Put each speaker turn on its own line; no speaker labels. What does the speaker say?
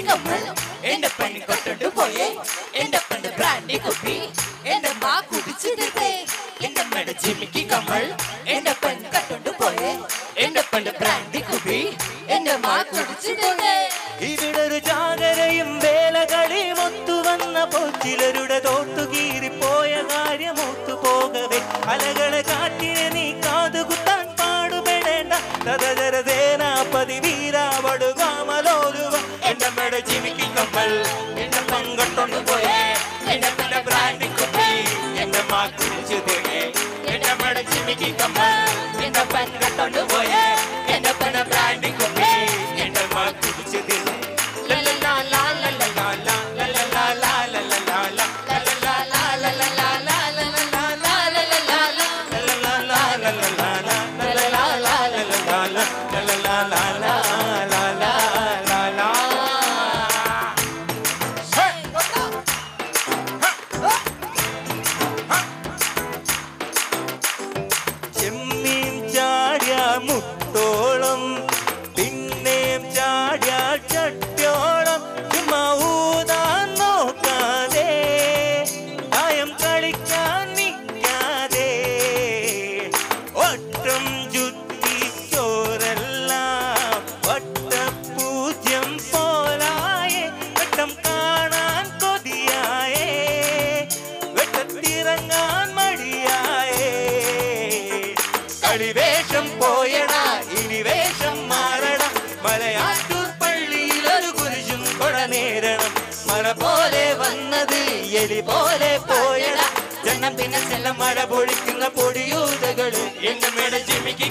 ജിമിക്കി കമ്മൽ എന്റെ പെണ്ണ് കൊട്ടോണ്ട് പോയേ എന്റെ പെണ്ണ് ബ്രാൻഡി കുപ്പി എന്റെ മാ കുടിച്ചു തീർത്തേ എന്റെ അമ്മയുടെ ജിമിക്കി കമ്മൽ എന്റെ പെണ്ണ് കൊട്ടോണ്ട് പോയേ എന്റെ പെണ്ണ് ബ്രാൻഡി കുപ്പി എന്റെ മാ കുടിച്ചു തീർത്തേ
ഇവിടെ ഒരു ജാഗരയും വേലകളിയും ഒത്തുവന്നപ്പോൾ ചിലരുടെ തോട്ടുകീറിപ്പോയ കാര്യം ഒത്തുപോകവേ അലകളെ കാറ്റിനെ നീ കാതുകുത്താൻ പാടുപെടേണ്ട തദര സേനാപതി വീരാവടുകാമലോലുവ എന്റെ അമ്മയുടെ ജിമിക്കി കമ്മൽ എന്റെ പങ്കട്ടൊന്നു പോയേ എന്റെ പെണ്ണ് ബ്രാൻഡി കുപ്പി എന്റെ മാ കുടിച്ചു തീർത്തേ എന്റെ അമ്മയുടെ ജിമിക്കി കമ്മൽ എന്റെ പങ്കട്ടൊന്നു പോയേ എന്റെ പെണ്ണ് ബ്രാൻഡി കുപ്പി എന്റെ മാ കുടിച്ചു തീർത്തേ ചെമ്മീൻ ചാടിയ മുട്ടോളം പിന്നെയും ചാടിയ ചട്ടോളം ഊതാൻ നോക്കാതെ ഭയം കളിക്കാൻ നിൽക്കാതെ ഒട്ടും ചുറ്റി ചോരെല്ലാം വട്ടപൂജ്യം പോലായേ വെട്ടം കാണാൻ കൊതിയായേ വെട്ടത്തിറങ്ങാൻ മടിയായേ കളിവേഷം പോയടാ ഇനി വേഷം മാറട മലയാറ്റൂർ പള്ളിയിൽ ഒരു കുരിശും കൊട നേരണം മഴ പോലെ വന്നത് എലി പോലെ പോയടാ ജനം പിന്നെ ചെല്ല മഴ പൊഴിക്കുന്ന പൊടിയൂതകള് എന്റെ മേട ജിമിക്കി